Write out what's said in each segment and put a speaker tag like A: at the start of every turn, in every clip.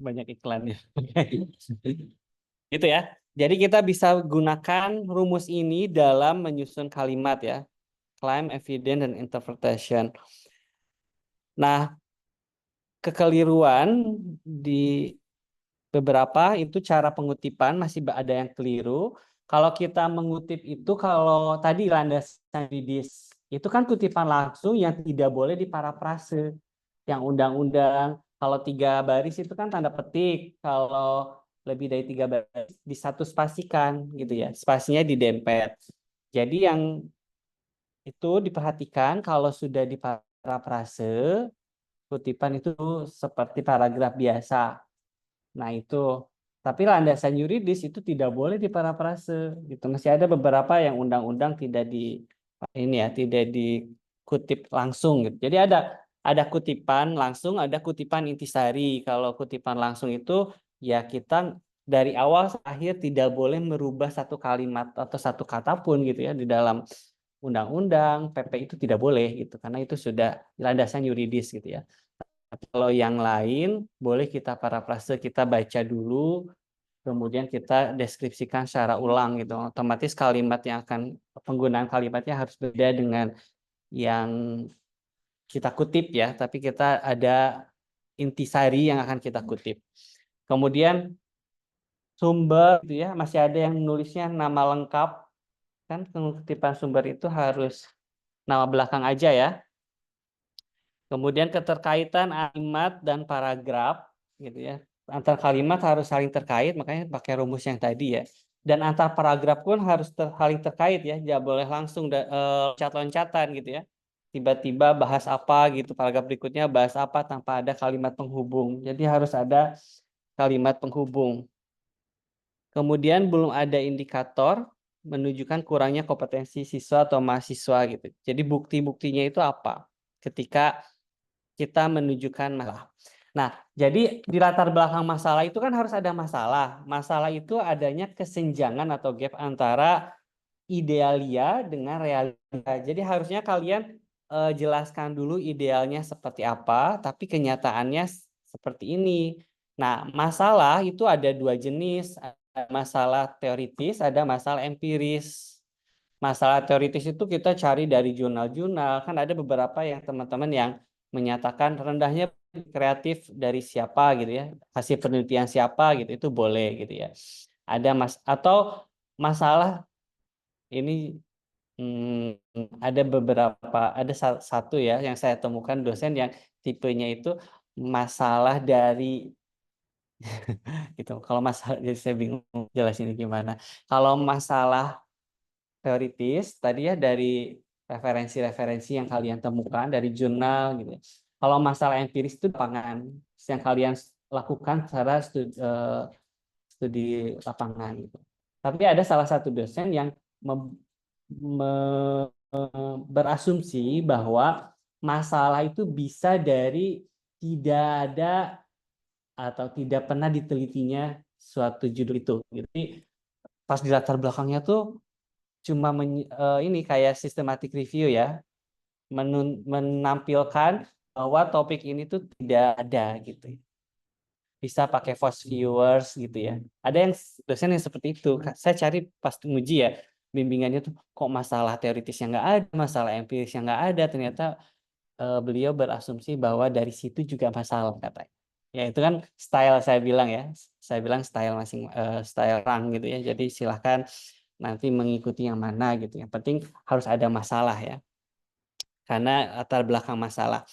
A: banyak iklannya. Gitu ya. Jadi kita bisa gunakan rumus ini dalam menyusun kalimat ya. Claim, evidence, dan interpretation. Nah, kekeliruan di beberapa itu cara pengutipan masih ada yang keliru. Kalau kita mengutip itu, kalau tadi landasan yuridis, itu kan kutipan langsung yang tidak boleh diparafrase. Yang undang-undang, kalau 3 baris itu kan tanda petik. Kalau lebih dari 3 baris, disatu spasikan gitu ya. Spasinya didempet. Jadi yang itu diperhatikan kalau sudah diparafrase, kutipan itu seperti paragraf biasa. Nah, itu. Tapi landasan yuridis itu tidak boleh diparafrase gitu. Masih ada beberapa yang undang-undang tidak di ini ya, tidak dikutip langsung gitu. Jadi ada kutipan langsung, ada kutipan intisari. Kalau kutipan langsung itu ya kita dari awal sampai akhir tidak boleh merubah satu kalimat atau satu kata pun gitu ya di dalam undang-undang, PP itu tidak boleh gitu karena itu sudah landasan yuridis gitu ya. Tapi kalau yang lain boleh kita parafrase, kita baca dulu, kemudian kita deskripsikan secara ulang gitu. Otomatis kalimat yang akan penggunaan kalimatnya harus beda dengan yang kita kutip ya, tapi kita ada intisari yang akan kita kutip. Kemudian sumber gitu ya, masih ada yang nulisnya nama lengkap kan, kutipan sumber itu harus nama belakang aja ya. Kemudian keterkaitan kalimat dan paragraf gitu ya. Antar kalimat harus saling terkait, makanya pakai rumus yang tadi ya. Dan antar paragraf pun harus saling terkait ya, jangan boleh langsung loncat-loncatan gitu ya. Tiba-tiba bahas apa gitu, paragraf berikutnya bahas apa tanpa ada kalimat penghubung. Jadi harus ada kalimat penghubung. Kemudian belum ada indikator menunjukkan kurangnya kompetensi siswa atau mahasiswa gitu. Jadi bukti-buktinya itu apa? Ketika kita menunjukkan masalah. Nah, jadi di latar belakang masalah itu kan harus ada masalah. Masalah itu adanya kesenjangan atau gap antara idealia dengan realita. Jadi harusnya kalian jelaskan dulu idealnya seperti apa, tapi kenyataannya seperti ini. Nah, masalah itu ada 2 jenis, ada masalah teoritis, ada masalah empiris. Masalah teoritis itu kita cari dari jurnal-jurnal, kan ada beberapa yang teman-teman yang menyatakan rendahnya kreatif dari siapa gitu ya, hasil penelitian siapa gitu, itu boleh gitu ya. Atau masalah ini ada beberapa, ada satu ya yang saya temukan dosen yang tipenya itu masalah dari gitu. Kalau masalah, jadi saya bingung jelasin gimana. Kalau masalah teoritis tadi ya dari referensi-referensi yang kalian temukan dari jurnal gitu. Kalau masalah empiris itu lapangan yang kalian lakukan secara studi lapangan gitu. Tapi ada salah satu dosen yang berasumsi bahwa masalah itu bisa dari tidak ada atau tidak pernah ditelitinya suatu judul itu. Jadi pas di latar belakangnya tuh cuma ini kayak systematic review ya, menampilkan bahwa topik ini tuh tidak ada gitu. Bisa pakai fast viewers gitu ya. Ada yang dosen yang seperti itu. Saya cari pas nguji ya, bimbingannya tuh kok masalah teoritisnya nggak ada, masalah empirisnya nggak ada. Ternyata beliau berasumsi bahwa dari situ juga masalah katanya. Ya itu kan style saya bilang ya. Saya bilang style style orang gitu ya. Jadi silahkan nanti mengikuti yang mana gitu. Yang penting harus ada masalah ya. Karena latar belakang masalah.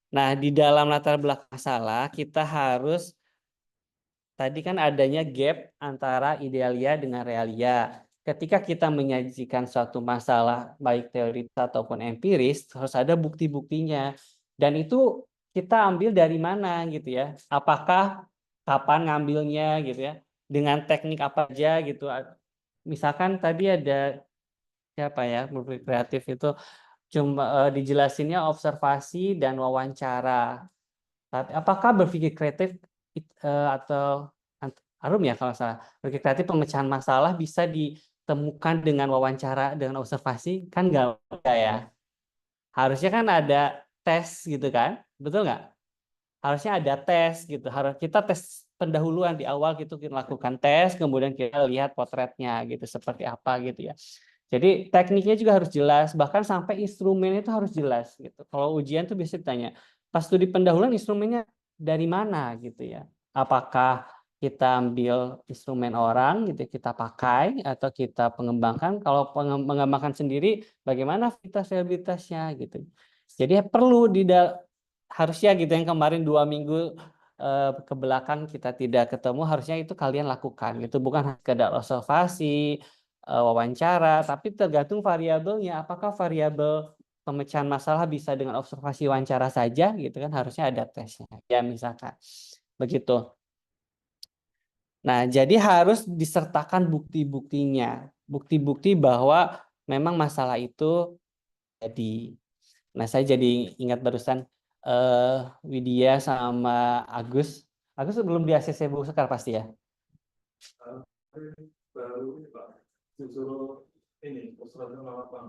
A: Nah, di dalam latar belakang masalah kita harus tadi kan adanya gap antara idealia dengan realia. Ketika kita menyajikan suatu masalah baik teoritis ataupun empiris, harus ada bukti-buktinya. Dan itu kita ambil dari mana gitu ya? Apakah kapan ngambilnya gitu ya? Dengan teknik apa aja gitu. Misalkan tadi ada siapa ya, berpikir kreatif itu cuma dijelasinnya observasi dan wawancara. Tapi apakah berpikir kreatif atau Arum ya kalau salah, berpikir kreatif pemecahan masalah bisa ditemukan dengan wawancara, dengan observasi? Kan nggak bisa ya. Harusnya kan ada tes gitu kan, betul nggak? Harusnya ada tes gitu. Harus kita tes pendahuluan di awal gitu kita lakukan tes, kemudian kita lihat potretnya gitu seperti apa gitu ya. Jadi tekniknya juga harus jelas, bahkan sampai instrumennya itu harus jelas gitu. Kalau ujian tuh biasa ditanya, pas studi pendahuluan instrumennya dari mana gitu ya. Apakah kita ambil instrumen orang gitu kita pakai atau kita pengembangkan. Kalau mengembangkan sendiri bagaimana fiabilitasnya gitu. Jadi perlu harusnya gitu yang kemarin 2 minggu ke belakang kita tidak ketemu, harusnya itu kalian lakukan gitu, bukan sekedar observasi wawancara, tapi tergantung variabelnya. Apakah variabel pemecahan masalah bisa dengan observasi wawancara saja gitu kan, harusnya ada tesnya ya misalkan begitu. Nah, jadi harus disertakan bukti-buktinya, bukti-bukti bahwa memang masalah itu jadi. Nah, saya jadi ingat barusan Widya sama Agus. Agus belum di ACC Bu Sekar pasti ya?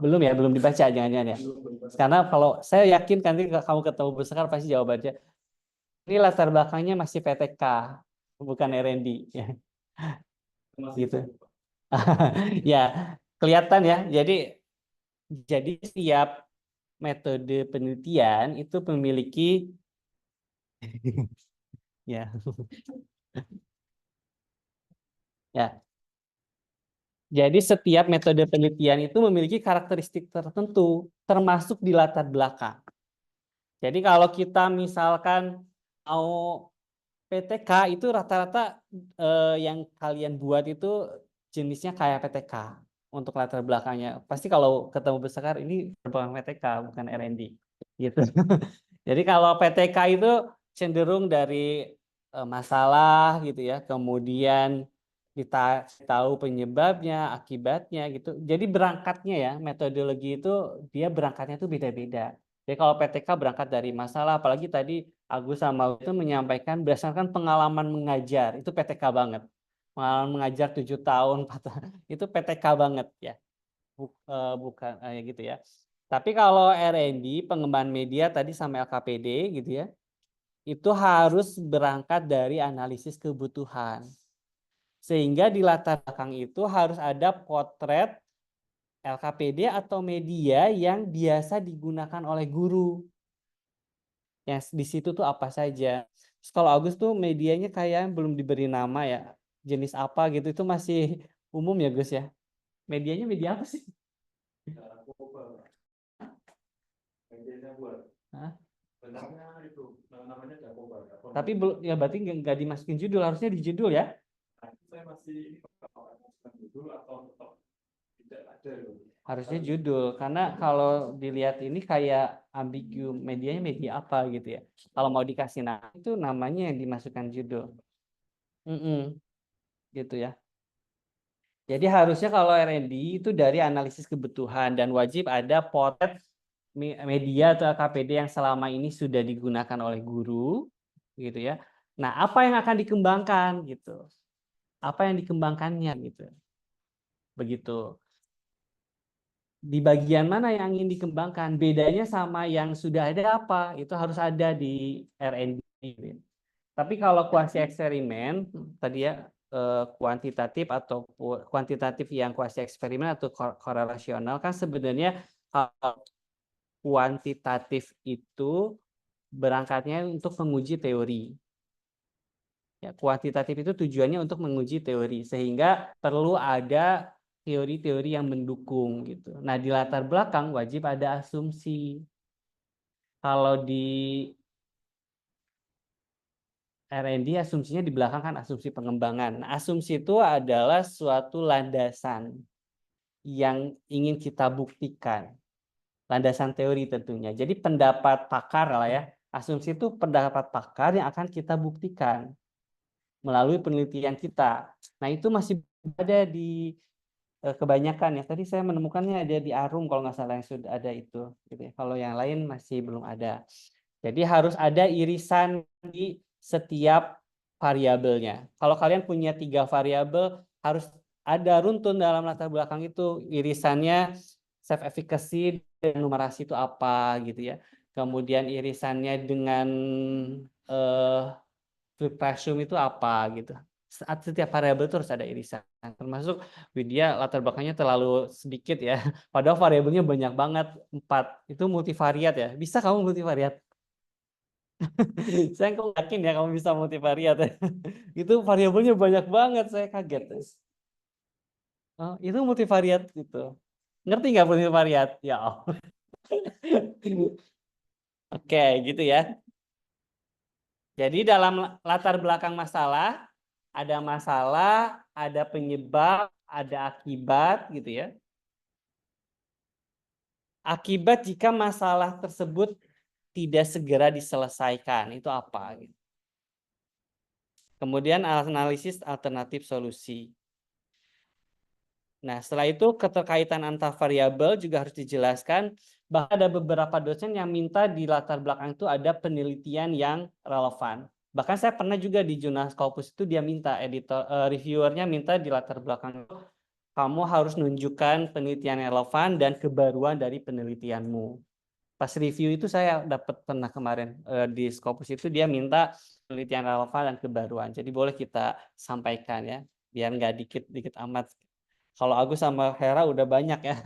A: Belum ya, belum dibaca jangan-jangan ya. Karena kalau saya yakin nanti kamu ketemu Bu Sekar pasti jawabannya. Ini latar belakangnya masih PTK, bukan R&D ya. Gitu. Ya, kelihatan ya. Jadi setiap metode penelitian itu memiliki ya. Ya. Jadi setiap metode penelitian itu memiliki karakteristik tertentu, termasuk di latar belakang. Jadi kalau kita misalkan mau PTK itu rata-rata yang kalian buat itu jenisnya kayak PTK untuk latar belakangnya. Pasti kalau ketemu besar ini bukan PTK, bukan R&D gitu. Jadi kalau PTK itu cenderung dari masalah gitu ya, kemudian kita tahu penyebabnya, akibatnya gitu. Jadi berangkatnya ya, metodologi itu dia berangkatnya itu beda-beda. Jadi kalau PTK berangkat dari masalah, apalagi tadi Agus sama itu menyampaikan berdasarkan pengalaman mengajar, itu PTK banget. Pengalaman mengajar 7 tahun, 4 tahun, itu PTK banget ya. Bukan gitu ya. Tapi kalau R&D, pengembangan media tadi sama LKPD gitu ya, itu harus berangkat dari analisis kebutuhan. Sehingga di latar belakang itu harus ada potret LKPD atau media yang biasa digunakan oleh guru. Yang di situ tuh apa saja. Terus kalau Agus tuh medianya kayak belum diberi nama ya. Jenis apa gitu itu masih umum ya Gus ya. Medianya media apa sih? Hah? Tapi belum ya berarti nggak dimasukin judul, harusnya di judul ya. Harusnya judul karena kalau dilihat ini kayak ambigu, medianya media apa gitu ya. Kalau mau dikasih nama itu namanya yang dimasukkan judul. Gitu ya. Jadi harusnya kalau R&D itu dari analisis kebutuhan dan wajib ada potret media atau KPD yang selama ini sudah digunakan oleh guru gitu ya. Nah, apa yang akan dikembangkan gitu. Apa yang dikembangkannya gitu. Begitu. Di bagian mana yang ingin dikembangkan? Bedanya sama yang sudah ada apa? Itu harus ada di R&D. Tapi kalau kuasi eksperimen tadi ya kuantitatif atau kuantitatif yang kuasi eksperimen atau korelasional kan sebenarnya kalau kuantitatif itu berangkatnya untuk menguji teori. Ya, kuantitatif itu tujuannya untuk menguji teori sehingga perlu ada teori-teori yang mendukung gitu. Nah, di latar belakang wajib ada asumsi. Kalau di R&D asumsinya di belakang kan asumsi pengembangan. Nah, asumsi itu adalah suatu landasan yang ingin kita buktikan. Landasan teori tentunya. Jadi pendapat pakar lah ya. Asumsi itu pendapat pakar yang akan kita buktikan melalui penelitian kita. Nah, itu masih ada di kebanyakan ya. Tadi saya menemukannya ada di Arum kalau nggak salah yang sudah ada itu. Gitu ya. Kalau yang lain masih belum ada. Jadi harus ada irisan di setiap variabelnya. Kalau kalian punya 3 variabel, harus ada runtun dalam latar belakang itu irisannya self efficacy dan numerasi itu apa gitu ya. Kemudian irisannya dengan presume itu apa gitu. Saat setiap variabel itu harus ada irisan. Termasuk Widya latar belakangnya terlalu sedikit ya. Padahal variabelnya banyak banget, 4. Itu multivariat ya. Bisa kamu multivariat? Saya kok yakin ya kamu bisa multivariat ya. Itu variabelnya banyak banget, saya kaget. Oh, itu multivariat gitu. Ngerti nggak multivariat? Ya. Oke, gitu ya. Jadi dalam latar belakang masalah, ada penyebab, ada akibat gitu ya. Akibat jika masalah tersebut tidak segera diselesaikan, itu apa? Gitu. Kemudian analisis alternatif solusi. Nah, setelah itu keterkaitan antar variabel juga harus dijelaskan. Bahkan ada beberapa dosen yang minta di latar belakang itu ada penelitian yang relevan. Bahkan saya pernah juga di jurnal Scopus itu dia minta reviewernya minta di latar belakang itu kamu harus menunjukkan penelitian yang relevan dan kebaruan dari penelitianmu. Pas review itu saya dapat pernah kemarin di Scopus itu dia minta penelitian relevan dan kebaruan. Jadi boleh kita sampaikan ya, biar nggak dikit-dikit amat. Kalau Agus sama Hera udah banyak ya,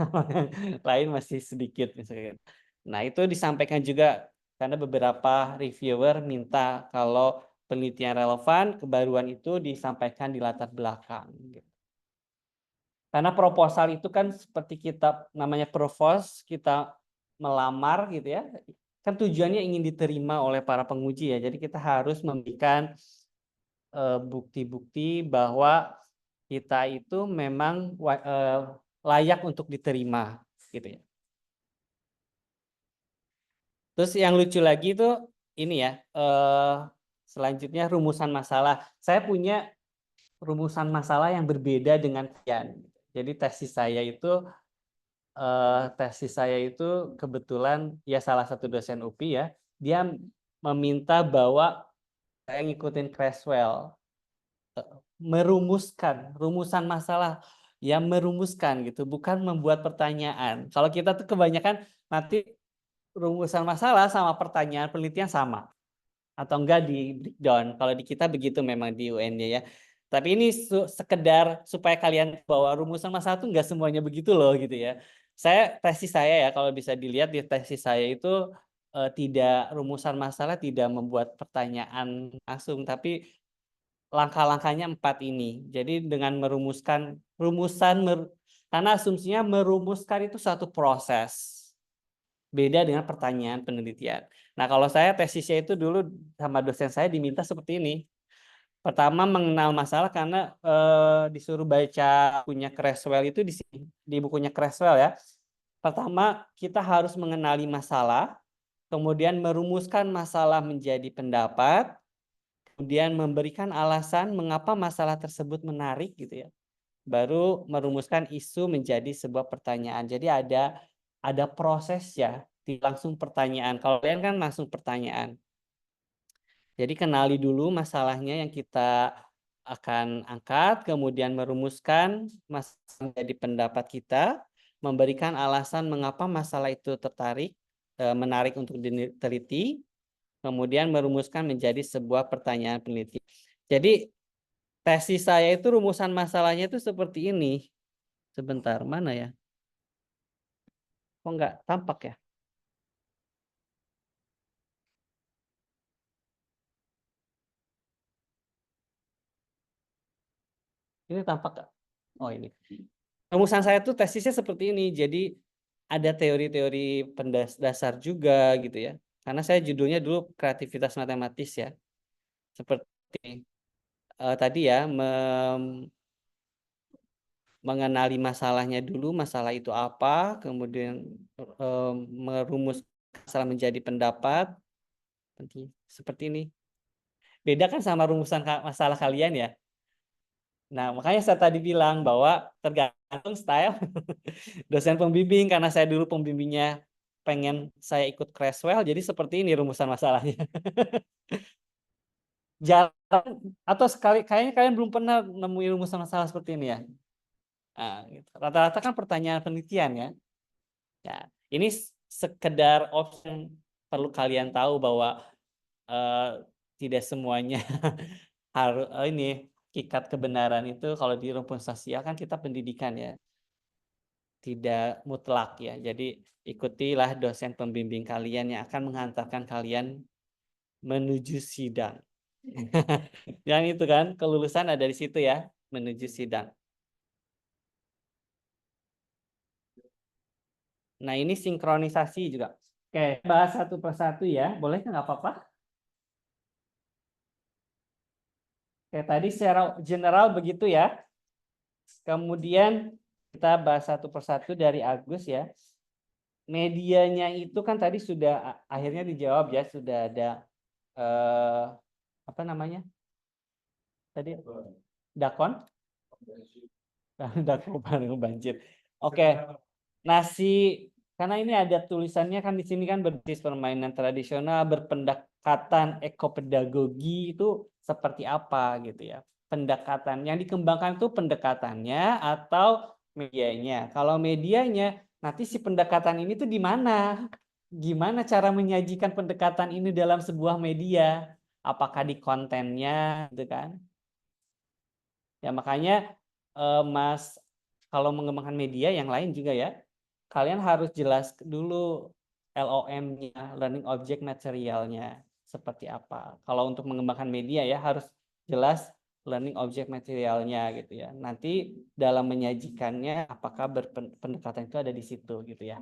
A: lain masih sedikit misalnya. Nah itu disampaikan juga karena beberapa reviewer minta kalau penelitian relevan, kebaruan itu disampaikan di latar belakang. Karena proposal itu kan seperti kita namanya propose, kita melamar gitu ya, kan tujuannya ingin diterima oleh para penguji ya. Jadi kita harus memberikan bukti-bukti bahwa kita itu memang layak untuk diterima gitu ya. Terus yang lucu lagi itu ini ya, selanjutnya rumusan masalah. Saya punya rumusan masalah yang berbeda dengan kalian. Jadi tesis saya itu kebetulan ya salah satu dosen UPI ya, dia meminta bahwa saya ngikutin Creswell, merumuskan rumusan masalah yang merumuskan gitu, bukan membuat pertanyaan. Kalau kita tuh kebanyakan nanti rumusan masalah sama pertanyaan penelitian sama atau enggak di breakdown. Kalau di kita begitu memang di UN ya. Tapi ini sekedar supaya kalian bahwa rumusan masalah itu enggak semuanya begitu loh gitu ya. Tesis saya ya kalau bisa dilihat di tesis saya itu tidak rumusan masalah tidak membuat pertanyaan langsung tapi langkah-langkahnya 4 ini. Jadi dengan merumuskan karena asumsinya merumuskan itu satu proses. Beda dengan pertanyaan penelitian. Nah, kalau saya tesisnya itu dulu sama dosen saya diminta seperti ini. Pertama mengenal masalah karena disuruh baca punya Creswell itu di bukunya Creswell ya. Pertama kita harus mengenali masalah, kemudian merumuskan masalah menjadi pendapat, kemudian memberikan alasan mengapa masalah tersebut menarik gitu ya. Baru merumuskan isu menjadi sebuah pertanyaan. Jadi ada proses ya, langsung pertanyaan. Kalau kalian kan langsung pertanyaan. Jadi kenali dulu masalahnya yang kita akan angkat, kemudian merumuskan masalah menjadi pendapat kita, memberikan alasan mengapa masalah itu menarik untuk diteliti, kemudian merumuskan menjadi sebuah pertanyaan peneliti. Jadi tesis saya itu rumusan masalahnya itu seperti ini. Sebentar, mana ya? Kok nggak tampak ya? Ini tampak nggak? Oh ini. Rumusan saya tuh tesisnya seperti ini. Jadi ada teori-teori pendasar juga gitu ya. Karena saya judulnya dulu kreativitas matematis ya. Seperti tadi ya, mengenali masalahnya dulu, masalah itu apa, kemudian merumus masalah menjadi pendapat, seperti ini. Beda kan sama rumusan masalah kalian ya. Nah, makanya saya tadi bilang bahwa tergantung style dosen pembimbing, karena saya dulu pembimbingnya pengen saya ikut Creswell, jadi seperti ini rumusan masalahnya. Jarang atau sekali kayaknya kalian belum pernah nemuin rumusan masalah seperti ini ya. Nah, gitu. Rata-rata kan pertanyaan penelitian ya. Ya, ini sekedar option perlu kalian tahu bahwa tidak semuanya harus ini hakikat kebenaran itu kalau di rumpun sosial kan kita pendidikan ya, tidak mutlak ya. Jadi ikutilah dosen pembimbing kalian yang akan menghantarkan kalian menuju sidang. Yang itu kan kelulusan ada di situ ya, menuju sidang. Nah, ini sinkronisasi juga. Oke, bahas satu persatu ya. Boleh nggak apa-apa? Oke, tadi secara general begitu ya. Kemudian kita bahas satu persatu dari Agus ya. Medianya itu kan tadi sudah akhirnya dijawab ya, sudah ada apa namanya? Tadi dakon? Dakon banjir. Oke. Nasi, karena ini ada tulisannya kan di sini kan berbasis permainan tradisional, berpendekatan ekopedagogi itu seperti apa gitu ya. Pendekatan yang dikembangkan itu pendekatannya atau medianya. Kalau medianya, nanti si pendekatan ini tuh di mana? Gimana cara menyajikan pendekatan ini dalam sebuah media? Apakah di kontennya gitu kan? Ya makanya Mas kalau mengembangkan media yang lain juga ya, kalian harus jelas dulu LOM-nya, learning object materialnya seperti apa. Kalau untuk mengembangkan media ya harus jelas learning object materialnya gitu ya. Nanti dalam menyajikannya apakah pendekatan itu ada di situ gitu ya.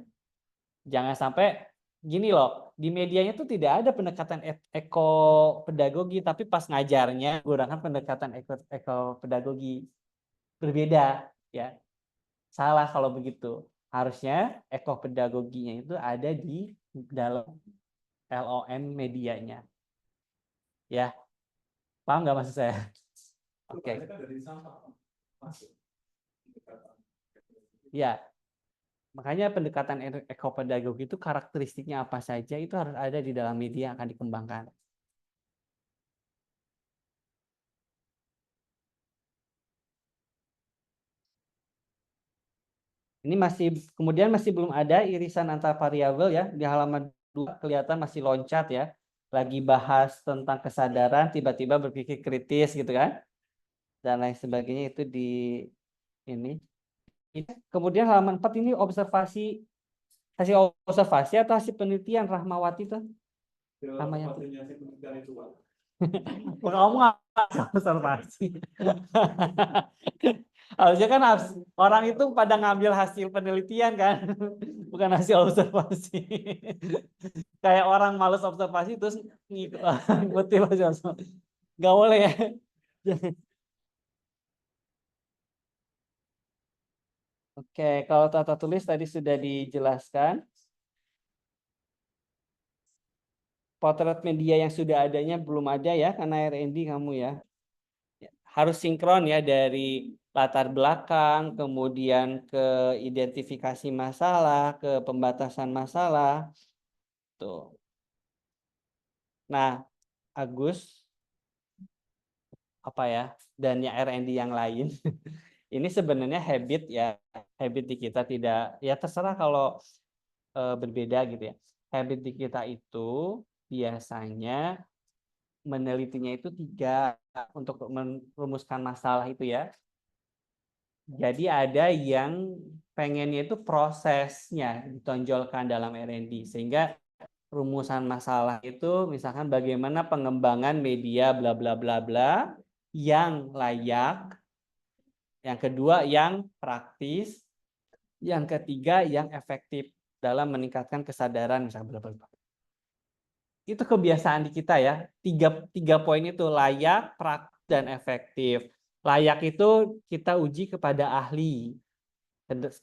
A: Jangan sampai gini loh, di medianya tuh tidak ada pendekatan eko pedagogi, tapi pas ngajarnya menggunakan pendekatan eko pedagogi berbeda ya. Salah kalau begitu. Harusnya ekopedagoginya itu ada di dalam LOM medianya. Ya, paham nggak maksud saya? Oke. Ya, makanya pendekatan ekopedagogi itu karakteristiknya apa saja itu harus ada di dalam media yang akan dikembangkan. Ini masih kemudian masih belum ada irisan antar variabel ya. Di halaman 2 kelihatan masih loncat ya. Lagi bahas tentang kesadaran, tiba-tiba berpikir kritis gitu kan. Dan lain sebagainya itu di ini. Kemudian halaman 4 ini observasi, hasil observasi atau hasil penelitian Rahmawati tuh? Rahmawati. Kamu nggak observasi. Harusnya kan orang itu pada ngambil hasil penelitian kan, bukan hasil observasi. Kayak orang males observasi terus ngikutin hasil observasi. Nggak boleh ya. Oke, kalau tata tulis tadi sudah dijelaskan. Potret media yang sudah adanya belum ada ya, karena R&D kamu ya. Harus sinkron ya dari latar belakang, kemudian ke identifikasi masalah, ke pembatasan masalah. Tuh. Nah, Agus, apa ya, dan ya R&D yang lain, ini sebenarnya habit ya, habit di kita tidak, ya terserah kalau berbeda gitu ya. Habit di kita itu biasanya menelitinya itu 3 untuk merumuskan masalah itu ya. Jadi ada yang pengennya itu prosesnya ditonjolkan dalam R&D sehingga rumusan masalah itu misalkan bagaimana pengembangan media bla bla bla bla yang layak, yang kedua yang praktis, yang ketiga yang efektif dalam meningkatkan kesadaran misalnya bla bla bla. Itu kebiasaan di kita ya. Tiga poin itu layak, praktis, dan efektif. Layak itu kita uji kepada ahli,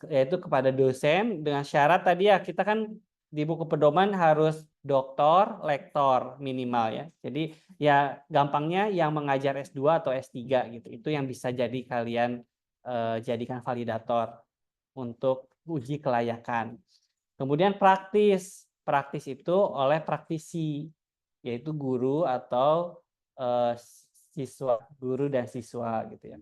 A: yaitu kepada dosen dengan syarat tadi ya kita kan di buku pedoman harus doktor, lektor minimal ya. Jadi ya gampangnya yang mengajar S2 atau S3 gitu. Itu yang bisa jadi kalian jadikan validator untuk uji kelayakan. Kemudian praktis. Praktis itu oleh praktisi, yaitu guru atau siswa, guru dan siswa gitu ya.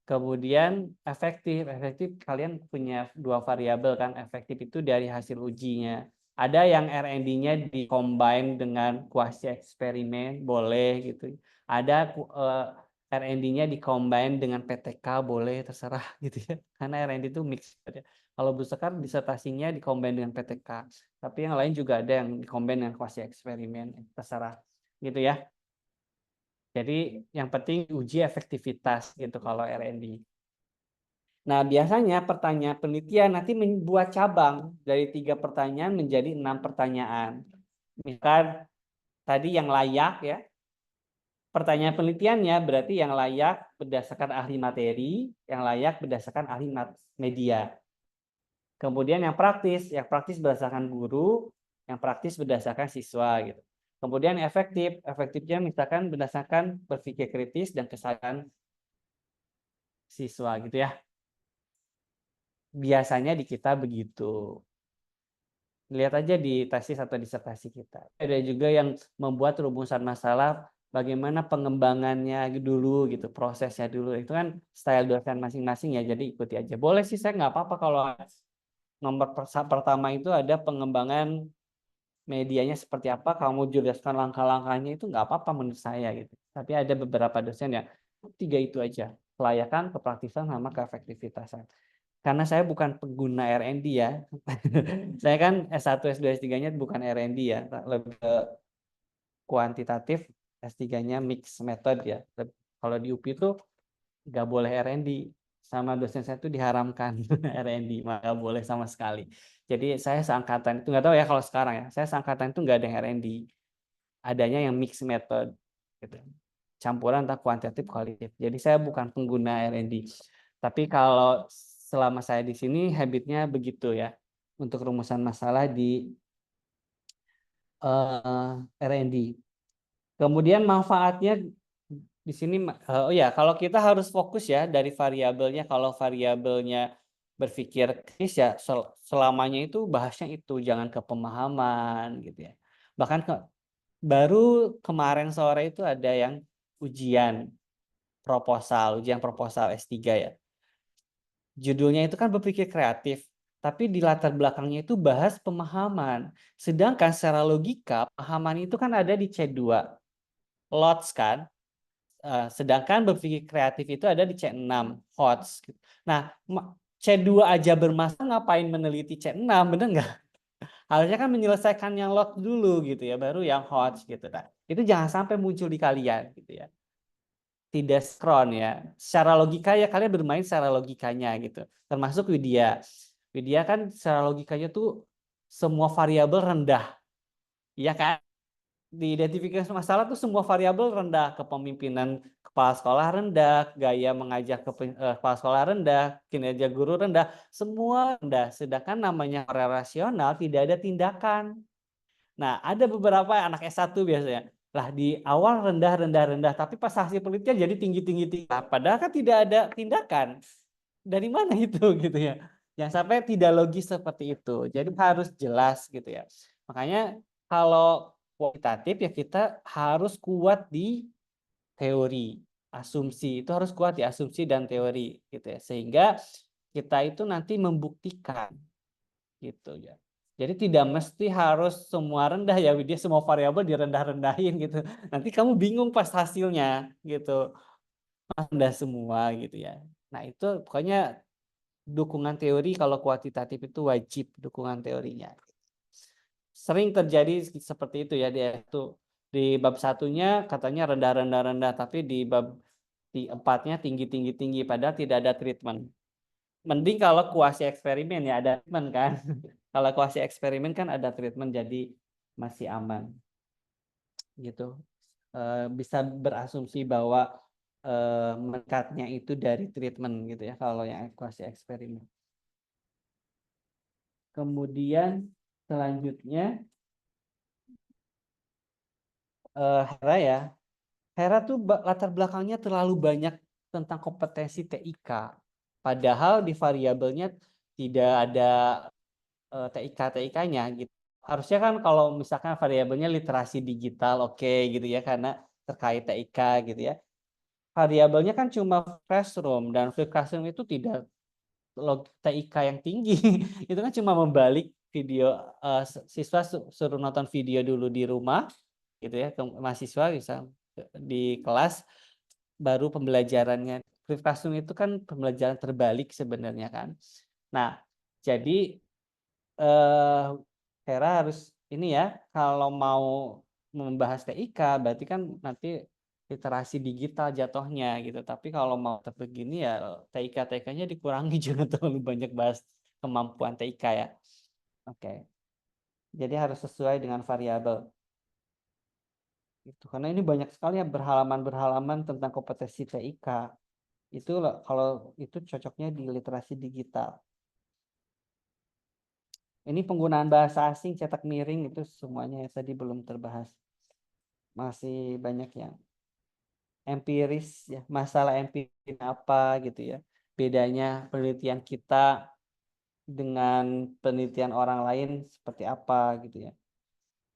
A: Kemudian efektif, efektif kalian punya 2 variabel kan, efektif itu dari hasil ujinya. Ada yang R&D-nya di-combine dengan kuasi eksperimen, boleh gitu. Ada R&D-nya di-combine dengan PTK, boleh, terserah gitu ya. Karena R&D itu mix. Kalau Bu Sekar disertasinya di-combine dengan PTK. Tapi yang lain juga ada yang di-combine dengan kuasi eksperimen, terserah gitu ya. Jadi yang penting uji efektivitas gitu kalau R&D. Nah, biasanya pertanyaan penelitian nanti membuat cabang dari 3 pertanyaan menjadi 6 pertanyaan. Misalkan tadi yang layak ya. Pertanyaan penelitiannya berarti yang layak berdasarkan ahli materi, yang layak berdasarkan ahli media. Kemudian yang praktis berdasarkan guru, yang praktis berdasarkan siswa gitu. Kemudian efektifnya misalkan berdasarkan berpikir kritis dan kesadaran siswa gitu ya. Biasanya di kita begitu. Lihat aja di tesis atau disertasi kita. Ada juga yang membuat rumusan masalah bagaimana pengembangannya dulu gitu, prosesnya dulu. Itu kan style dosen masing-masing ya, jadi ikuti aja. Boleh sih, saya nggak apa-apa kalau nomor pertama itu ada pengembangan medianya seperti apa, kamu jelaskan langkah-langkahnya, itu nggak apa-apa menurut saya gitu. Tapi ada beberapa dosen yang 3 itu aja, kelayakan, kepraktisan, sama keefektivitasan. Karena saya bukan pengguna R&D ya. Saya kan S1, S2, S3-nya bukan R&D ya. Lebih ke kuantitatif, S3-nya mix method ya. Kalau di UPI itu nggak boleh R&D. Sama dosen saya itu diharamkan R&D. Nggak boleh sama sekali. Jadi saya seangkatan itu, nggak tahu ya kalau sekarang ya. Saya seangkatan itu nggak ada yang R&D. Adanya yang mix method. Gitu. Campuran antara kuantitatif kualitatif. Jadi saya bukan pengguna R&D. Tapi kalau selama saya di sini habitnya begitu ya untuk rumusan masalah di R&D. Kemudian manfaatnya di sini oh ya kalau kita harus fokus ya dari variabelnya, kalau variabelnya berpikir kritis ya selamanya itu bahasnya itu, jangan ke pemahaman gitu ya. Bahkan baru kemarin sore itu ada yang ujian ujian proposal S3 ya. Judulnya itu kan berpikir kreatif, tapi di latar belakangnya itu bahas pemahaman. Sedangkan secara logika, pemahaman itu kan ada di C2, lots kan. Sedangkan berpikir kreatif itu ada di C6, HOTS. Nah, C2 aja bermasalah, ngapain meneliti C6, bener nggak? Harusnya kan menyelesaikan yang lot dulu gitu ya, baru yang HOTS gitu. Nah, itu jangan sampai muncul di kalian gitu ya. Tidak sinkron ya. Secara logika ya kalian bermain secara logikanya gitu. Termasuk Widya. Widya kan secara logikanya tuh semua variabel rendah. Iya kan? Di identifikasi masalah tuh semua variabel rendah. Kepemimpinan kepala sekolah rendah, gaya mengajak kepala sekolah rendah, kinerja guru rendah, semua rendah. Sedangkan namanya rasional tidak ada tindakan. Nah, ada beberapa anak S1 biasanya. Lah di awal rendah, tapi pas hasil penelitian jadi tinggi. Padahal kan tidak ada tindakan. Dari mana itu gitu ya. Yang sampai tidak logis seperti itu. Jadi harus jelas gitu ya. Makanya kalau kualitatif ya kita harus kuat di teori, asumsi. Itu harus kuat di asumsi dan teori gitu ya. Sehingga kita itu nanti membuktikan gitu ya. Jadi tidak mesti harus semua rendah ya, dia semua variabel direndah-rendahin gitu. Nanti kamu bingung pas hasilnya gitu. Rendah semua gitu ya. Nah, itu pokoknya dukungan teori kalau kuantitatif itu wajib dukungan teorinya. Sering terjadi seperti itu ya, dia itu di bab satunya katanya rendah, tapi di bab di empatnya tinggi, padahal tidak ada treatment. Mending kalau kuasi eksperimen ya ada treatment kan. Kalau kuasi eksperimen kan ada treatment jadi masih aman gitu. Bisa berasumsi bahwa meningkatnya itu dari treatment gitu ya kalau yang kuasi eksperimen. Kemudian selanjutnya Hera ya. Hera tuh latar belakangnya terlalu banyak tentang kompetensi TIK. Padahal di variabelnya tidak ada TIK-nya gitu. Harusnya kan kalau misalkan variabelnya literasi digital oke gitu ya karena terkait TIK gitu ya. Variabelnya kan cuma classroom dan flip classroom itu tidak TIK yang tinggi. Itu kan cuma membalik video, siswa suruh nonton video dulu di rumah gitu ya, mahasiswa bisa di kelas, baru pembelajarannya. Flipped classroom itu kan pembelajaran terbalik sebenarnya kan. Nah, jadi Hera harus ini ya, kalau mau membahas TIK berarti kan nanti literasi digital jatuhnya gitu. Tapi kalau mau tetap begini ya TIK-nya dikurangi, jangan terlalu banyak bahas kemampuan TIK ya. Oke. Jadi harus sesuai dengan variabel. Itu karena ini banyak sekali ya berhalaman-berhalaman tentang kompetensi TIK. Itu kalau itu cocoknya di literasi digital. Ini penggunaan bahasa asing, cetak miring itu semuanya ya tadi belum terbahas. Masih banyak yang empiris ya, masalah empiris apa gitu ya. Bedanya penelitian kita dengan penelitian orang lain seperti apa gitu ya.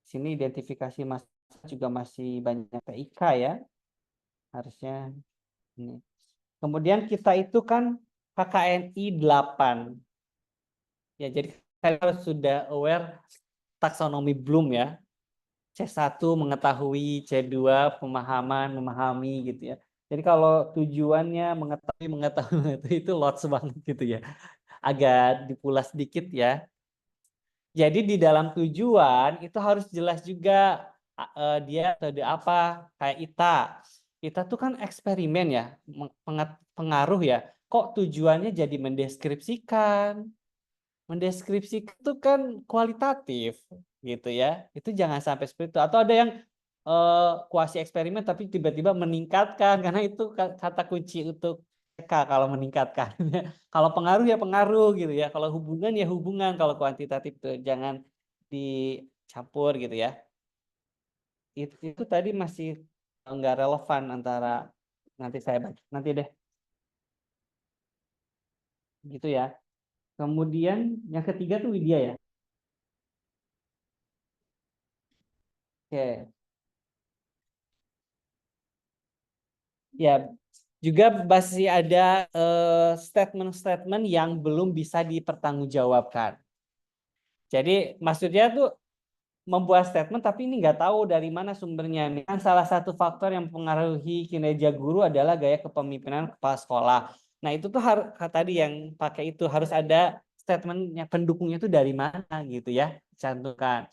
A: Sini identifikasi masalah juga masih banyak TIK ya. Harusnya ini. Kemudian kita itu kan KKNI 8. Ya, jadi kalian harus sudah aware taksonomi Bloom ya. C1 mengetahui, C2 pemahaman, memahami gitu ya. Jadi kalau tujuannya mengetahui itu lots banget gitu ya. Agak dipulas sedikit ya. Jadi di dalam tujuan itu harus jelas juga dia metode apa, kayak ITA. ITA tuh kan eksperimen ya, pengaruh ya. Kok tujuannya jadi mendeskripsikan? Mendeskripsikan itu kan kualitatif gitu ya. Itu jangan sampai seperti itu. Atau ada yang kuasi eksperimen tapi tiba-tiba meningkatkan, karena itu kata kunci untuk TK kalau meningkatkan. Kalau pengaruh ya pengaruh gitu ya. Kalau hubungan ya hubungan. Kalau kuantitatif itu jangan dicampur gitu ya. Itu tadi masih nggak relevan antara, nanti saya baca nanti deh gitu ya. Kemudian yang ketiga tuh Widya ya. Oke. Ya, juga masih ada statement-statement yang belum bisa dipertanggungjawabkan. Jadi maksudnya tuh membuat statement tapi ini nggak tahu dari mana sumbernya. Kan salah satu faktor yang mempengaruhi kinerja guru adalah gaya kepemimpinan kepala sekolah. Nah itu tuh harus tadi yang pakai itu harus ada statementnya, pendukungnya itu dari mana gitu ya, cantumkan.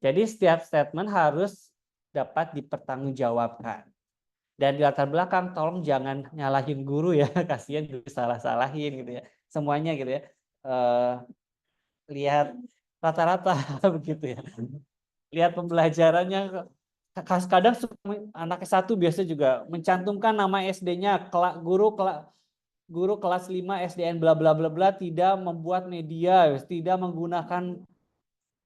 A: Jadi setiap statement harus dapat dipertanggungjawabkan. Dan di latar belakang tolong jangan nyalahin guru ya, kasihan juga salah-salahin gitu ya. Semuanya gitu ya. Lihat rata-rata begitu ya. Lihat pembelajarannya, kadang anak S1 biasa juga mencantumkan nama SD-nya, guru kelas 5 SDN bla bla bla bla tidak membuat media, tidak menggunakan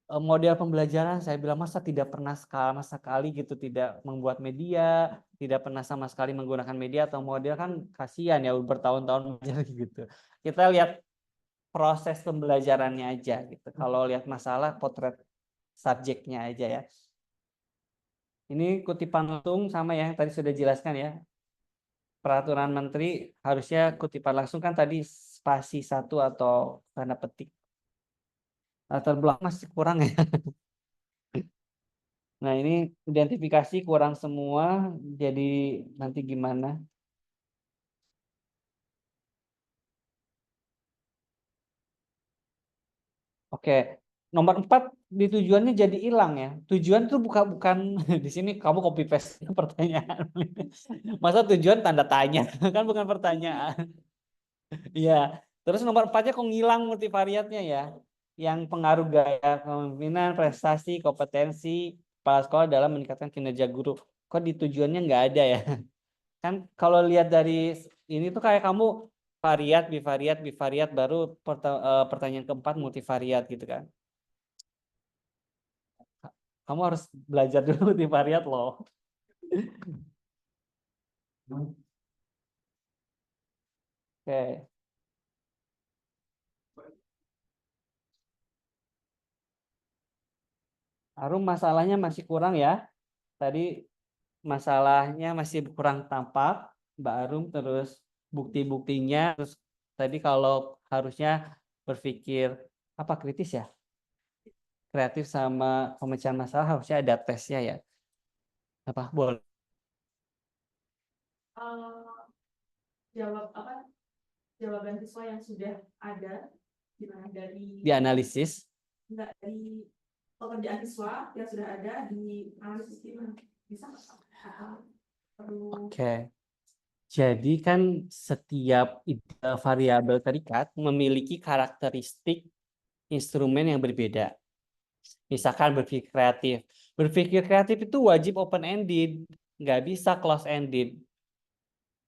A: model pembelajaran. Saya bilang masa tidak pernah sama sekali gitu tidak membuat media, tidak pernah sama sekali menggunakan media atau model, kan kasihan ya bertahun-tahun belajar gitu. Kita lihat proses pembelajarannya aja gitu. Kalau lihat masalah potret subjeknya aja ya. Ini kutipan langsung sama ya yang tadi sudah jelaskan ya. Peraturan menteri harusnya kutipan langsung kan tadi spasi satu atau tanda petik. Latar belakang masih kurang ya. Nah, ini identifikasi kurang semua, jadi nanti gimana? Oke, nomor 4 di tujuannya jadi hilang ya. Tujuan itu bukan di sini kamu copy paste pertanyaan. Masa tujuan tanda tanya kan bukan pertanyaan. Iya. Terus nomor 4-nya kok ngilang multivariatnya ya. Yang pengaruh gaya kepemimpinan, prestasi, kompetensi kepala sekolah dalam meningkatkan kinerja guru. Kok di tujuannya nggak ada ya? Kan kalau lihat dari ini tuh kayak kamu variat, bivariat, bivariat, baru pertanyaan keempat multivariat gitu kan. Kamu harus belajar dulu multivariat loh. Oke. Arum masalahnya masih kurang ya. Tadi masalahnya masih kurang tampak, Mbak Arum, terus bukti-buktinya, terus tadi kalau harusnya berpikir apa kritis ya? kreatif sama pemecahan masalah harusnya ada tesnya ya. Apa boleh
B: Eh, jawab apa jawaban siswa yang sudah ada gimana
A: dianalisis?
B: enggak dari pekerjaan siswa yang sudah ada di analisis gimana bisa nggak? Atau perlu
A: Oke. Jadi kan setiap variabel terikat memiliki karakteristik instrumen yang berbeda. Misalkan berpikir kreatif. Berpikir kreatif itu wajib open-ended, nggak bisa close-ended.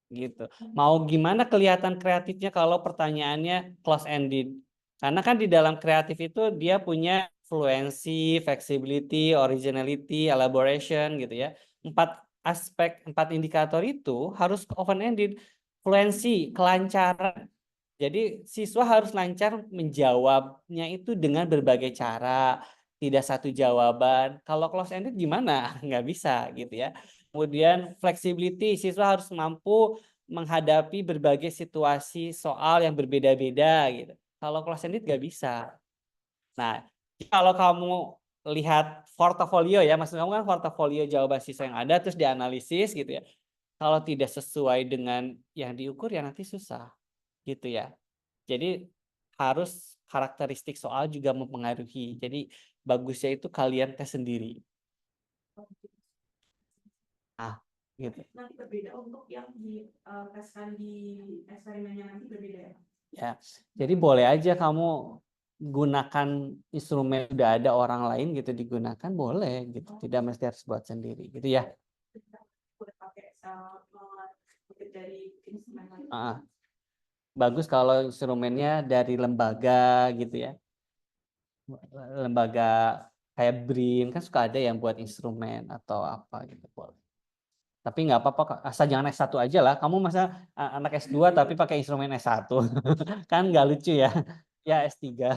A: Gitu. Mau gimana kelihatan kreatifnya kalau pertanyaannya close-ended? Karena kan di dalam kreatif itu dia punya fluency, flexibility, originality, elaboration gitu ya. Empat aspek, empat indikator itu harus open-ended. Fluency, kelancaran. Jadi siswa harus lancar menjawabnya itu dengan berbagai cara, tidak satu jawaban. Kalau close-ended gimana? Nggak bisa gitu ya. Kemudian flexibility, siswa harus mampu menghadapi berbagai situasi soal yang berbeda-beda gitu. Kalau close-ended nggak bisa. Nah, kalau kamu lihat portofolio ya, maksud kamu kan portofolio jawaban siswa yang ada terus dianalisis gitu ya. Kalau tidak sesuai dengan yang diukur ya nanti susah gitu ya. Jadi harus karakteristik soal juga mempengaruhi. Jadi bagusnya itu kalian tes sendiri. Ah, gitu.
B: nanti berbeda untuk yang di teskan di eksperimennya nanti berbeda ya.
A: Ya. Jadi boleh aja kamu gunakan instrumen udah ada orang lain gitu digunakan boleh gitu. Tidak mesti harus buat sendiri gitu ya.
B: Kita boleh pakai dari instrumen lain.
A: Ah, bagus kalau instrumennya dari lembaga gitu ya. Lembaga kayak BRIN kan suka ada yang buat instrumen atau apa gitu boleh. Tapi nggak apa-apa, asal jangan S1 aja lah. Kamu masa anak S2 tapi pakai instrumen S1. Kan nggak lucu ya. Ya S3.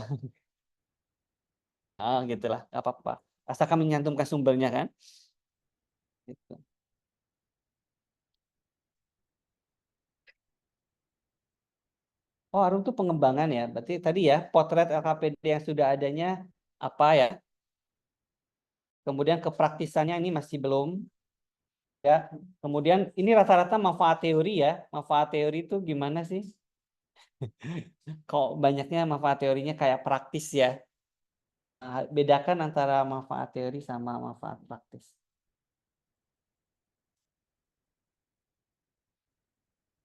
A: Oh, gitulah, nggak apa-apa. Asalkan menyantumkan sumbernya kan. Gitu. Oh, Arum tuh pengembangan ya. Berarti tadi ya, potret LKPD yang sudah adanya apa ya. Kemudian kepraktisannya ini masih belum ya. Kemudian ini rata-rata manfaat teori ya. Manfaat teori itu gimana sih? Kok banyaknya manfaat teorinya kayak praktis ya. Nah, bedakan antara manfaat teori sama manfaat praktis.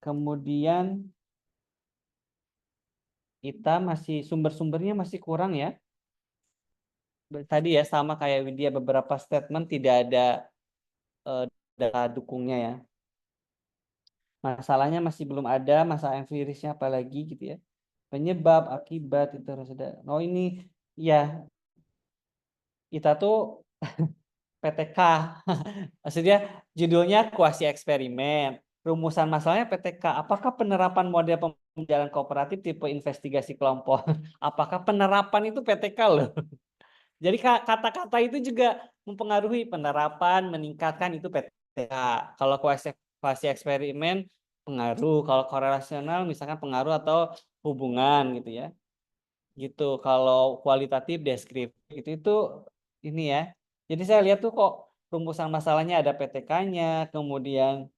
A: Kemudian kita masih sumber-sumbernya masih kurang ya. Tadi ya sama kayak Widya beberapa statement tidak ada eh, data dukungnya ya. Masalahnya masih belum ada, masalah empirisnya apalagi gitu ya. Penyebab, akibat itu harus ada. Oh ini ya kita tuh PTK. Maksudnya judulnya kuasi eksperimen. Rumusan masalahnya PTK. Apakah penerapan model pembelajaran kooperatif tipe investigasi kelompok? Apakah penerapan itu PTK loh? Jadi kata-kata itu juga mempengaruhi penerapan, meningkatkan itu PTK. Kalau kuasi eksperimen pengaruh, kalau korelasional misalkan pengaruh atau hubungan gitu ya. Gitu. Kalau kualitatif deskriptif itu ini ya. Jadi saya lihat tuh kok rumusan masalahnya ada PTK-nya, kemudian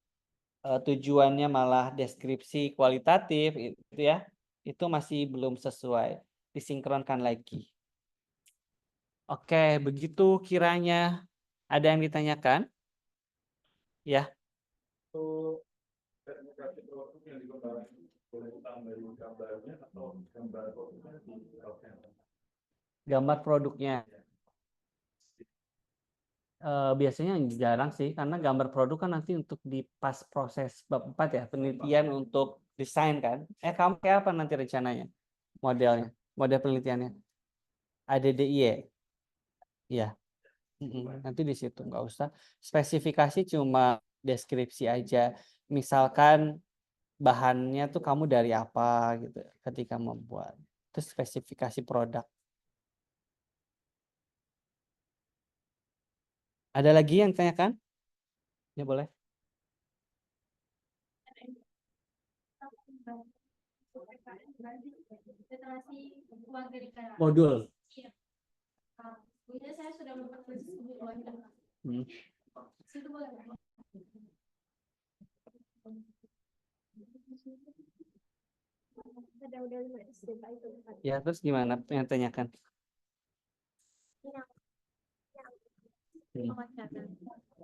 A: tujuannya malah deskripsi kualitatif itu ya. Itu masih belum sesuai. Disinkronkan lagi. Oke, begitu kiranya. Ada yang ditanyakan? Ya,
C: Itu sertifikasi produk yang dikembangkan boleh tambahin gambarnya atau gambar produknya di dropnya.
A: gambar produknya. Biasanya jarang sih, karena gambar produk kan nanti untuk di pas proses bab 4 ya, penelitian untuk desain kan. Kamu kayak apa nanti rencananya? Modelnya, model penelitiannya. ADDIE, ya. Nanti di situ nggak usah. Spesifikasi cuma deskripsi aja. Misalkan bahannya tuh kamu dari apa gitu ketika membuat. Terus spesifikasi produk. Ada lagi yang tanyakan? Ya boleh. Modul.
D: Ini saya sudah melakukan kebutuhan.
A: Hmm.
D: Situ boleh. Ada udah 5 SD Pak, itu.
A: Ya, terus gimana yang tanyakan?
D: Yang wawancara.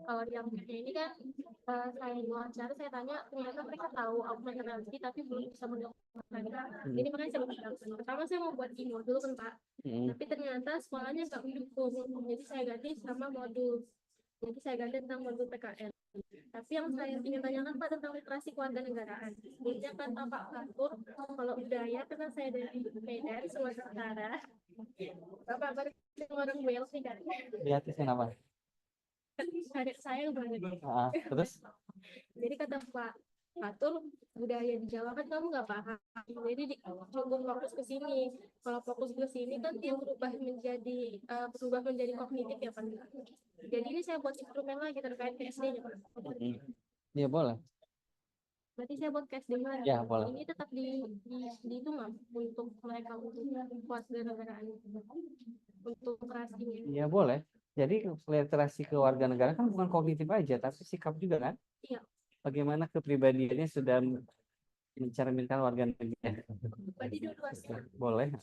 D: Kalau yang ini kan saya wawancara, saya tanya, ternyata mereka tahu augmented reality tapi belum bisa mendapatkan. Jadi makanya saya bilang, pertama saya mau buat di modul kan Pak, tapi ternyata sekolahnya nggak mendukung, jadi saya ganti sama modul. Jadi saya ganti tentang modul PKN. Tapi yang saya ingin tanyakan Pak tentang literasi kewarganegaraan. Jadi kata Pak Fatur, kalau budaya karena saya dari Medan, Sumatera Utara, Bapak baru orang Wales nih kan.
A: Lihat kenapa?
D: Adik saya banget.
A: Terus
D: Jadi kata Pak Fatur, budaya di Jawa kan kamu nggak paham. Jadi cukup fokus ke sini. Kalau fokus ke sini kan dia berubah menjadi kognitif ya Pak. Jadi ini saya buat instrumen lagi terkait PSD-nya Pak.
A: ya boleh.
D: Berarti saya buat PSD lagi.
A: Ya, boleh.
D: Ini tetap di itu nggak untuk mereka untuk kewarganegaraan, untuk literasinya.
A: Ya boleh. Jadi literasi kewarganegaraan kan bukan kognitif aja, tapi sikap juga kan?
D: Iya.
A: Bagaimana kepribadiannya sudah mencerminkan warga negara.
D: Berarti dua-dua sih.
A: Boleh.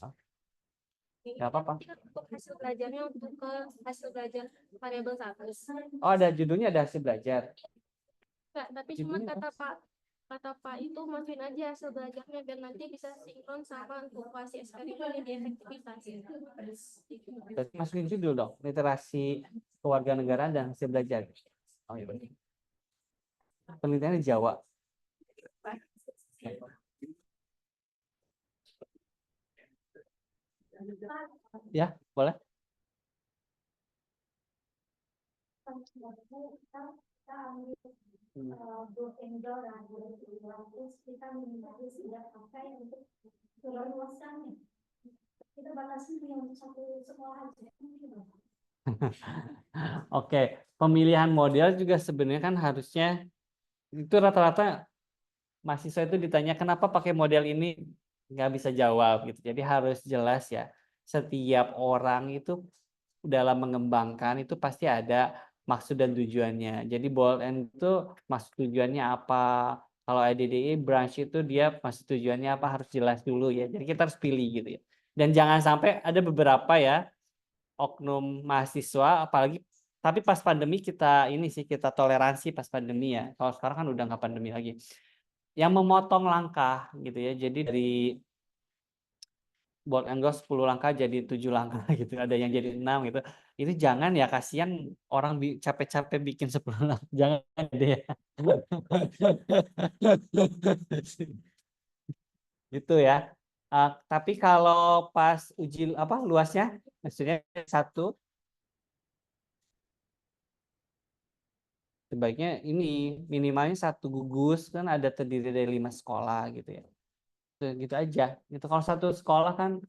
A: Nggak apa-apa.
D: Untuk hasil belajarnya untuk ke hasil belajar variabel 1.
A: Oh, ada judulnya, ada hasil belajar.
D: Enggak, tapi cuma kata Pak itu masukin aja hasil belajarnya biar nanti bisa sinkron sama untuk kuasi eksperimen di efektivitas.
A: Berarti masukin judul dong, literasi kewarganegaraan dan hasil belajar. Oh iya. Penelitiannya di Jawa. Ya, boleh. Oke, pemilihan model juga sebenarnya kan harusnya itu rata-rata mahasiswa itu ditanya kenapa pakai model ini, nggak bisa jawab gitu. Jadi harus jelas ya. Setiap orang itu dalam mengembangkan itu pasti ada maksud dan tujuannya. Jadi ball and itu maksud tujuannya apa? Kalau IDDI branch itu dia maksud tujuannya apa, harus jelas dulu ya. Jadi kita harus pilih gitu ya. Dan jangan sampai ada beberapa ya oknum mahasiswa, apalagi tapi pas pandemi kita ini sih kita toleransi pas pandemi ya. Kalau sekarang kan udah nggak pandemi lagi. Yang memotong langkah gitu ya. Jadi dari bold and go 10 langkah jadi 7 langkah gitu. Ada yang jadi 6 gitu. Itu jangan ya, kasihan orang capek-capek bikin 10 langkah. Jangan deh ya. Gitu ya. Tapi kalau pas uji apa luasnya, maksudnya satu, sebaiknya ini minimalnya satu gugus kan ada terdiri dari 5 sekolah gitu ya. Gitu aja. Gitu kalau satu sekolah kan,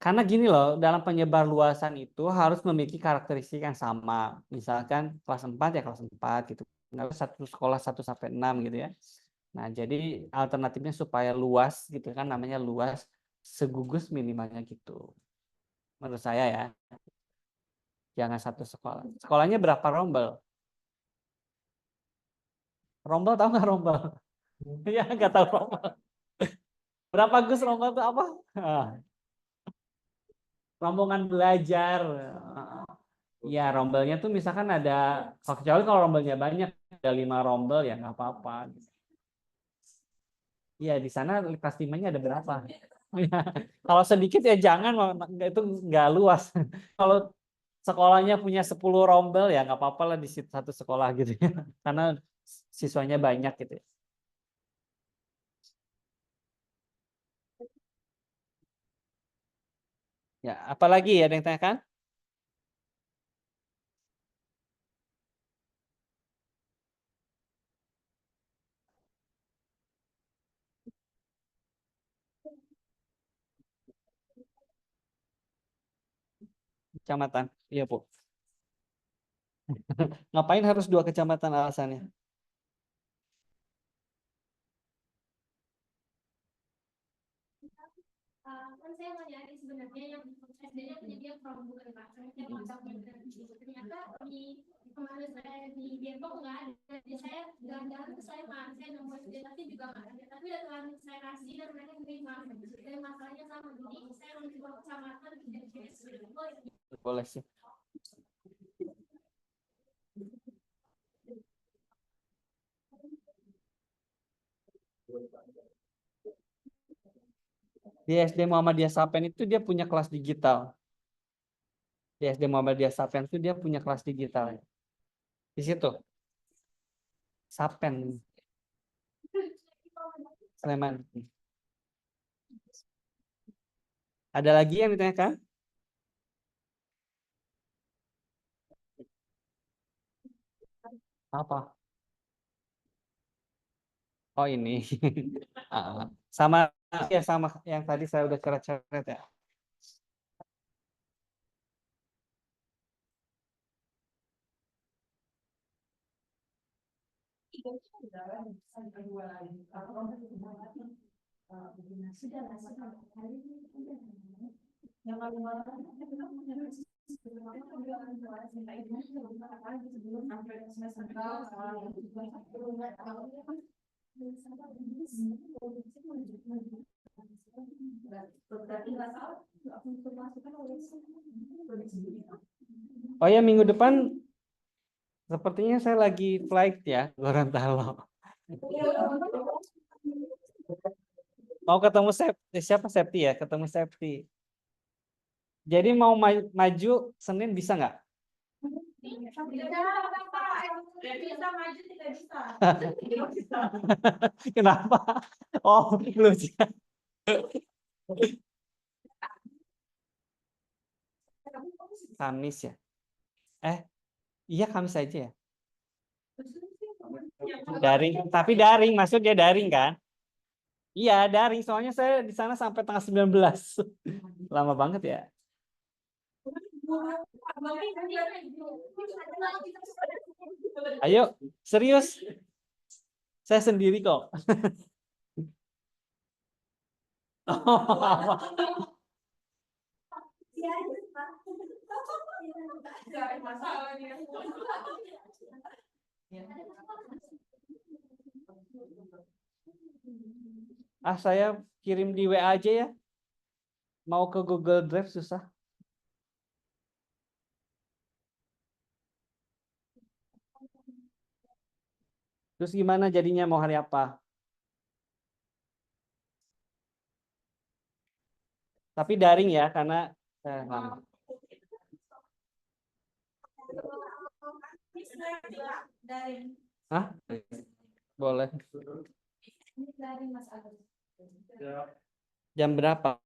A: karena gini loh, dalam penyebar luasan itu harus memiliki karakteristik yang sama. Misalkan kelas 4 ya kelas 4 gitu. Nggak satu sekolah 1 sampai 6 gitu ya. Nah, jadi alternatifnya supaya luas gitu kan, namanya luas, segugus minimalnya gitu. Menurut saya ya. Jangan satu sekolah. Sekolahnya berapa rombel? Rombel tahu nggak rombel? Ya nggak tahu rombel. Berapa gus rombel itu apa? Rombongan belajar. Ya, rombelnya tuh misalkan ada, kecuali kalau rombelnya banyak, ada 5 rombel ya nggak apa-apa. Ya, di sana kelas 5-nya ada berapa? Kalau sedikit ya jangan, itu nggak luas. Kalau sekolahnya punya 10 rombel ya nggak apa-apa lah di satu sekolah gitu ya. Karena siswanya banyak gitu ya. Ya, apalagi ya ada yang tanyakan? Kecamatan. Iya, Bu. Ngapain harus 2 kecamatan alasannya?
D: Kan saya mau nyari sebenarnya yang SD-nya penyedia Chromebook kan Pak. Saya cek WhatsApp-nya. Ternyata di kemarin saya di Depok nggak ada. Jadi saya jalan-jalan ke Sleman, saya nemu tapi juga nggak ada. Tapi udah telah saya kasih dan mereka terima. Dan masalahnya sama. Jadi saya langsung ke kecamatan
A: Boleh sih. Di SD Muhammadiyah Sapen itu dia punya kelas digital. Di SD Muhammadiyah Sapen itu dia punya kelas digital. Di situ. Sapen. Sleman. Ada lagi yang ditanyakan? Apa? Oh ini. Sama ya sama yang tadi saya udah coret-coret ya. Oh ya, minggu depan sepertinya saya lagi flight ya, Gorontalo. Mau ketemu siapa Septi ya? Ketemu Septi. Jadi mau maju Senin bisa nggak?
B: Bisa maju, tidak bisa.
A: Kenapa? Oh, lucu. Kamis ya? Iya Kamis aja ya. Daring, tapi daring, maksudnya daring kan? Iya, daring. Soalnya saya di sana sampai tanggal 19. Lama banget ya. Ayo, serius. Saya sendiri kok. Saya kirim di WA aja ya. Mau ke Google Drive susah. Terus gimana jadinya mau hari apa? Tapi daring ya karena lama. Hah? Boleh. Jam berapa?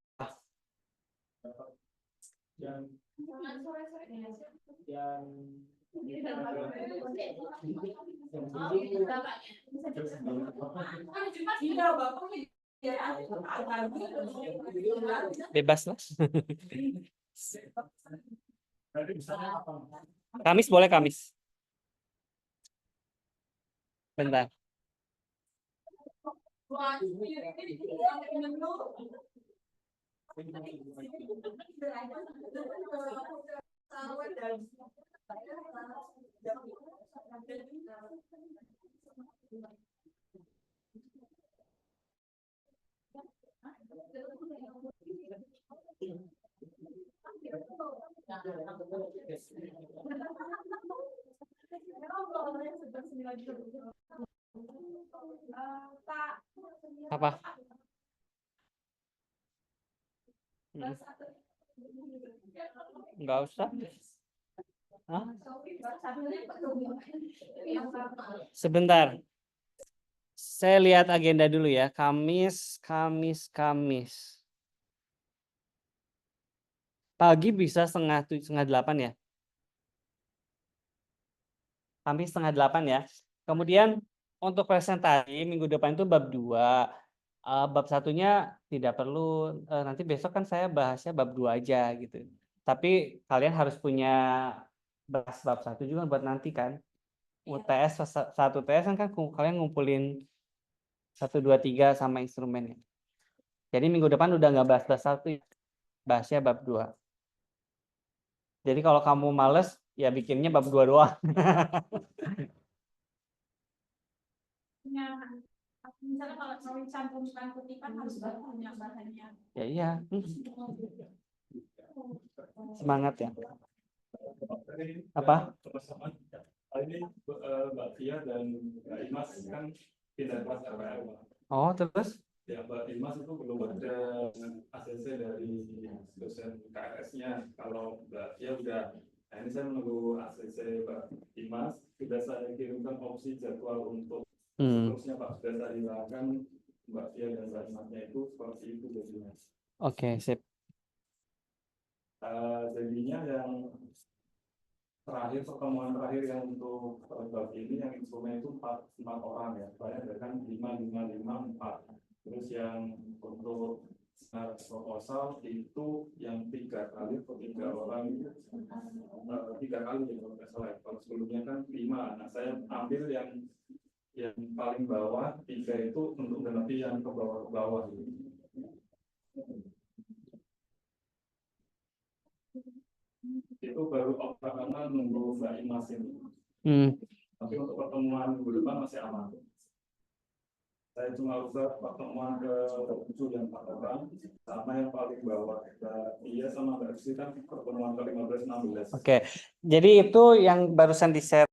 A: Bebas lah. Kamis boleh Kamis. Bentar. Apa? Enggak usah. Hah? Sebentar. Saya lihat agenda dulu ya. Kamis. Pagi bisa setengah 8 ya. Kamis setengah 8 ya. Kemudian untuk presentasi minggu depan itu bab 2. Bab satunya tidak perlu. Nanti besok kan saya bahasnya bab 2 aja gitu. Tapi kalian harus punya bahas bab 1 juga buat nanti kan. UTS 1 UTS kan kalian ngumpulin 1, 2, 3 sama instrumennya. Jadi minggu depan udah nggak bahas bab 1, bahasnya bab 2. Jadi kalau kamu males, ya bikinnya bab 2 doang.
B: Punya, misalnya kalau mau cantumkan kutipan harus punya bahannya.
A: Ya iya. Semangat ya. Apa?
C: Teman-teman, ini Mbak Tia dan Mbak Imas kan pindah kelas RPR, Pak.
A: Oh, terus?
C: Ya, Mbak Imas itu belum ada ACC dari dosen KRS-nya. Kalau Mbak Tia udah, nah ini saya menunggu ACC Mbak Imas. Sudah saya kirimkan opsi jadwal untuk seterusnya, Pak. Sudah saya hilangkan Mbak Tia dan Mbak Imasnya itu seperti itu jadinya.
A: Oke, sip.
C: Jadinya yang terakhir, pertemuan terakhir yang untuk bab ini yang instrumen itu 4 orang ya, banyak kan 5, 5, 5, 4. Terus yang untuk proposal itu yang 3 kali atau 3 orang itu 3 kali ya kalau nggak salah. Kalau sebelumnya kan 5. Nah saya ambil yang paling bawah 3 itu untuk ganti yang ke bawah itu baru karena nunggu Mbak Imas ini. Tapi untuk pertemuan minggu depan masih aman. Saya cuma ubah pertemuan ke-7 yang 4 orang sama yang paling bawah. Iya sama Mbak Rizky kan pertemuan ke-15, 16.
A: Oke, jadi itu yang barusan di-share